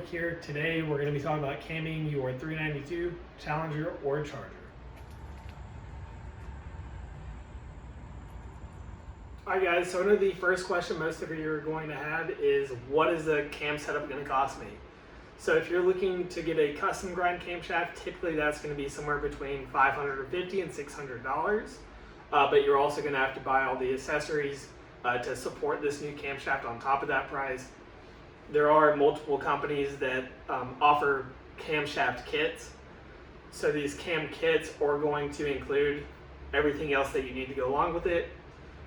quick here. Today we're going to be talking about camming your 392, Challenger, or Charger. Alright guys, so I know the first question most of you are going to have is, what is the cam setup going to cost me? So if you're looking to get a custom grind camshaft, typically that's going to be somewhere between $550 and $600. But you're also going to have to buy all the accessories to support this new camshaft on top of that price. There are multiple companies that offer camshaft kits. So these cam kits are going to include everything else that you need to go along with it.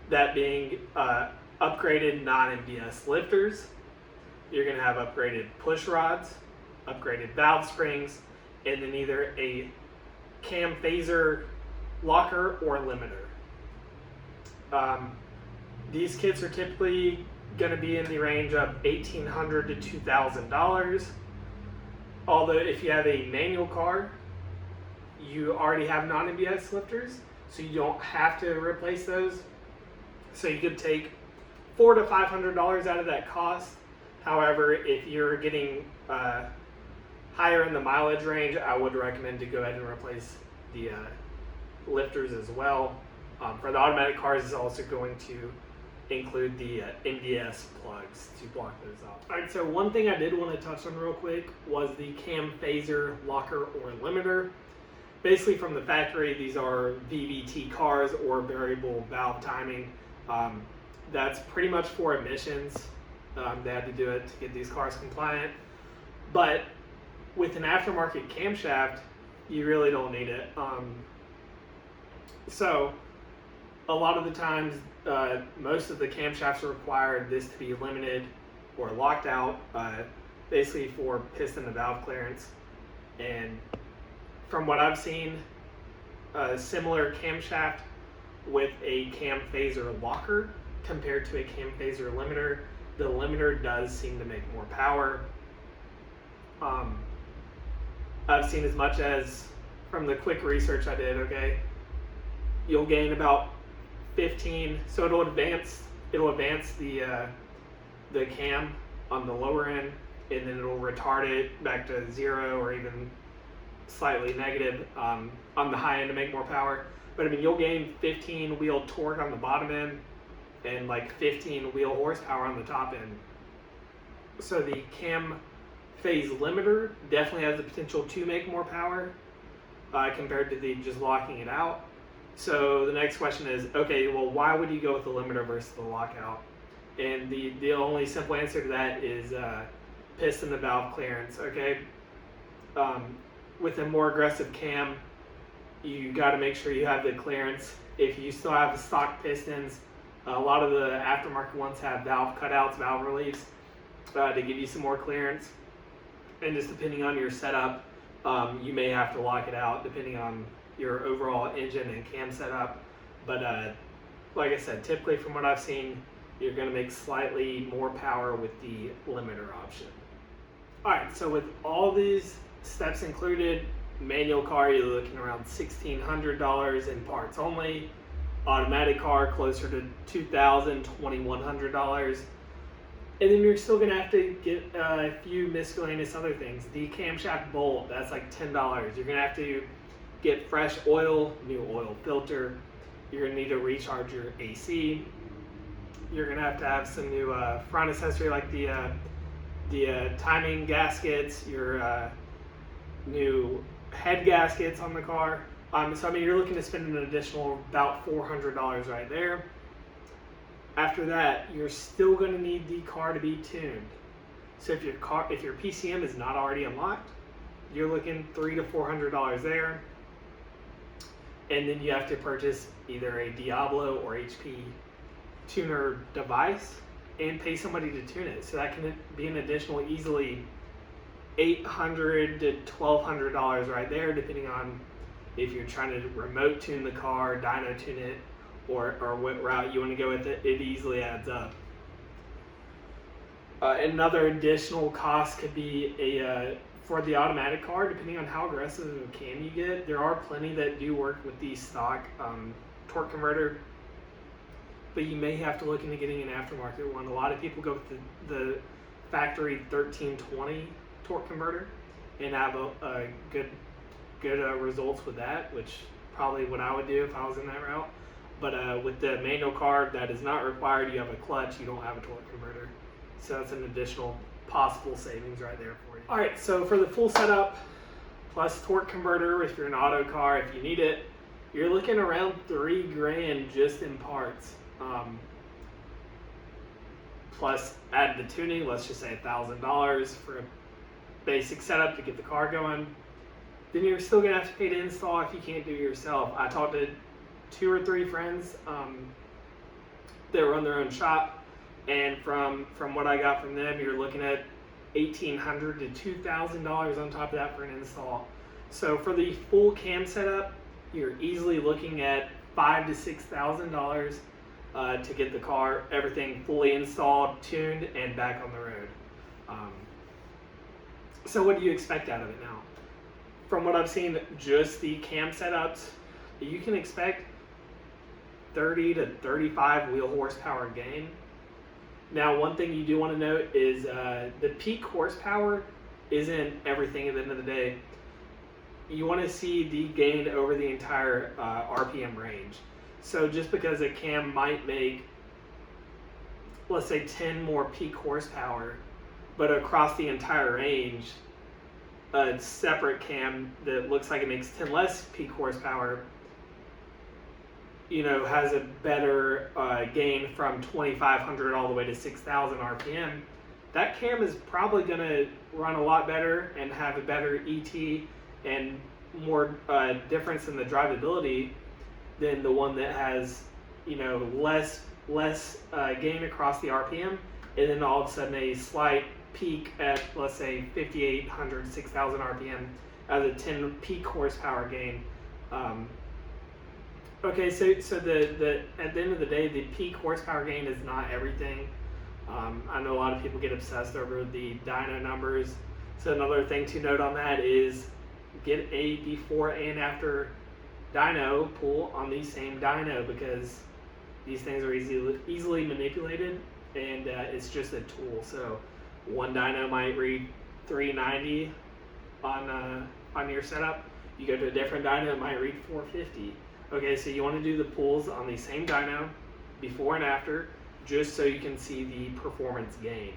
That being upgraded non-MDS lifters. You're going to have upgraded push rods, upgraded valve springs, and then either a cam phaser locker or limiter. These kits are typically going to be in the range of $1,800 to $2,000. Although if you have a manual car, you already have non-MDS lifters, so you don't have to replace those. So you could take $400 to $500 out of that cost. However, if you're getting higher in the mileage range, I would recommend to go ahead and replace the lifters as well. For the automatic cars, it's also going to include the MDS plugs to block those off. Alright, so one thing I did want to touch on real quick was the cam phaser locker or limiter. Basically from the factory, these are VVT cars or variable valve timing. That's pretty much for emissions. They had to do it to get these cars compliant. But with an aftermarket camshaft, you really don't need it. So a lot of the times, most of the camshafts require this to be limited or locked out, basically for piston and valve clearance. And from what I've seen, a similar camshaft with a cam phaser locker compared to a cam phaser limiter, the limiter does seem to make more power. I've seen as much as, from the quick research I did, okay, you'll gain about 15, so it'll advance the cam on the lower end, and then it'll retard it back to 0 or even slightly negative on the high end to make more power. But I mean, you'll gain 15 wheel torque on the bottom end and like 15 wheel horsepower on the top end. So the cam phase limiter definitely has the potential to make more power compared to the just locking it out. So the next question is, okay, well, why would you go with the limiter versus the lockout? And the only simple answer to that is piston and valve clearance, okay? With a more aggressive cam, you got to make sure you have the clearance. If you still have the stock pistons, a lot of the aftermarket ones have valve cutouts, valve reliefs to give you some more clearance. And just depending on your setup, you may have to lock it out depending on your overall engine and cam setup. But like I said, typically from what I've seen, you're going to make slightly more power with the limiter option. Alright, so with all these steps included, manual car, you're looking around $1,600 in parts only. Automatic car, closer to $2,000, $2,100. And then you're still going to have to get a few miscellaneous other things. The camshaft bolt, that's like $10. You're going to have to get fresh oil, new oil filter. You're going to need to recharge your AC. You're going to have some new front accessory like the timing gaskets, your new head gaskets on the car. So I mean, you're looking to spend an additional about $400 right there. After that, you're still going to need the car to be tuned. So if your PCM is not already unlocked, you're looking $300 to $400 there. And then you have to purchase either a Diablo or HP tuner device and pay somebody to tune it. So that can be an additional easily $800 to $1,200 right there, depending on if you're trying to remote tune the car, dyno tune it, or what route you want to go with it. It easily adds up. Another additional cost could be for the automatic car, depending on how aggressive of a cam you get. There are plenty that do work with the stock torque converter, but you may have to look into getting an aftermarket one. A lot of people go with the factory 1320 torque converter and have a good results with that, which probably what I would do if I was in that route. But with the manual car, that is not required. You have a clutch, you don't have a torque converter. So that's an additional possible savings right there for you. All right, so for the full setup, plus torque converter, if you're an auto car, if you need it, you're looking around $3,000 just in parts. Plus add the tuning, let's just say $1,000 for a basic setup to get the car going. Then you're still gonna have to pay to install if you can't do it yourself. I talked to 2 or 3 friends that run their own shop, and from what I got from them, you're looking at $1,800 to $2,000 on top of that for an install. So for the full cam setup, you're easily looking at $5,000 to $6,000 to get the car, everything fully installed, tuned, and back on the road. So what do you expect out of it now? From what I've seen, just the cam setups, you can expect 30 to 35 wheel horsepower gain. Now, one thing you do want to note is the peak horsepower isn't everything at the end of the day. You want to see the gain over the entire RPM range. So just because a cam might make, let's say, 10 more peak horsepower, but across the entire range, a separate cam that looks like it makes 10 less peak horsepower, has a better gain from 2,500 all the way to 6,000 RPM, that cam is probably going to run a lot better and have a better ET and more difference in the drivability than the one that has, less gain across the RPM, and then all of a sudden a slight peak at, let's say, 5,800, 6,000 RPM as a 10 peak horsepower gain. Okay, so the at the end of the day, the peak horsepower gain is not everything. I know a lot of people get obsessed over the dyno numbers. So another thing to note on that is get a before and after dyno pull on the same dyno, because these things are easily manipulated, and it's just a tool. So one dyno might read 390 on your setup. You go to a different dyno, it might read 450. Okay, so you want to do the pulls on the same dyno before and after, just so you can see the performance gain.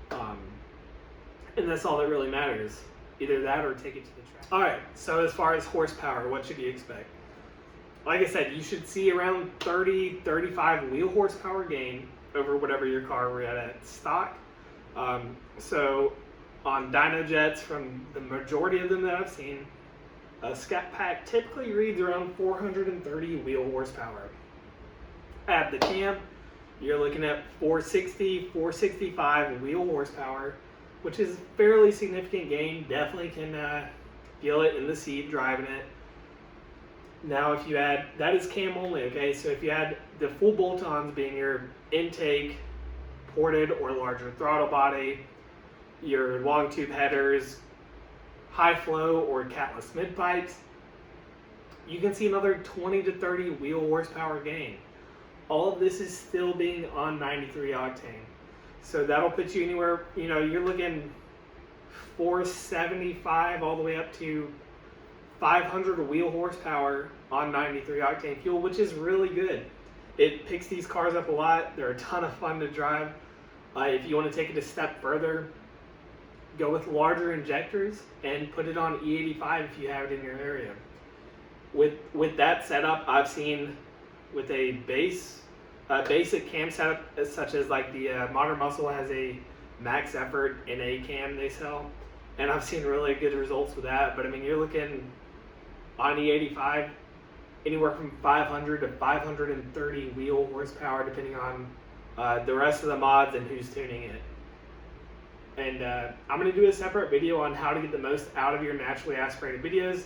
And that's all that really matters. Either that or take it to the track. All right, so as far as horsepower, what should you expect? Like I said, you should see around 30, 35 wheel horsepower gain over whatever your car were at stock. So on dyno jets, from the majority of them that I've seen, a scat pack typically reads around 430 wheel horsepower. At the cam, you're looking at 460, 465 wheel horsepower, which is fairly significant gain. Definitely can feel it in the seat driving it. Now, if you add, that is cam only, okay? So if you add the full bolt-ons, being your intake, ported or larger throttle body, your long tube headers, high flow or catless mid pipes, you can see another 20 to 30 wheel horsepower gain. All of this is still being on 93 octane. So that'll put you anywhere, you're looking 475 all the way up to 500 wheel horsepower on 93 octane fuel, which is really good. It picks these cars up a lot. They're a ton of fun to drive. If you want to take it a step further, go with larger injectors and put it on E85 if you have it in your area. With that setup, I've seen with a basic cam setup, such as like the Modern Muscle has a max effort in a cam they sell, and I've seen really good results with that. But I mean, you're looking on E85 anywhere from 500 to 530 wheel horsepower, depending on the rest of the mods and who's tuning it. And I'm going to do a separate video on how to get the most out of your naturally aspirated videos.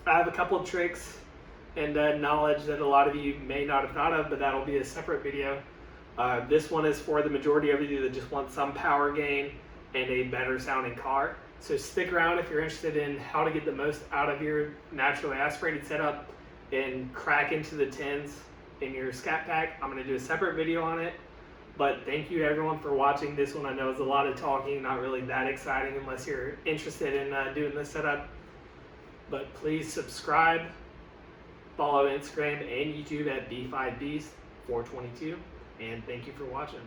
I have a couple of tricks and knowledge that a lot of you may not have thought of, but that'll be a separate video. This one is for the majority of you that just want some power gain and a better sounding car. So stick around if you're interested in how to get the most out of your naturally aspirated setup and crack into the 10s in your scat pack. I'm going to do a separate video on it. But thank you everyone for watching this one. I know it's a lot of talking, not really that exciting unless you're interested in doing this setup. But please subscribe, follow Instagram and YouTube at B5Beast422, and thank you for watching.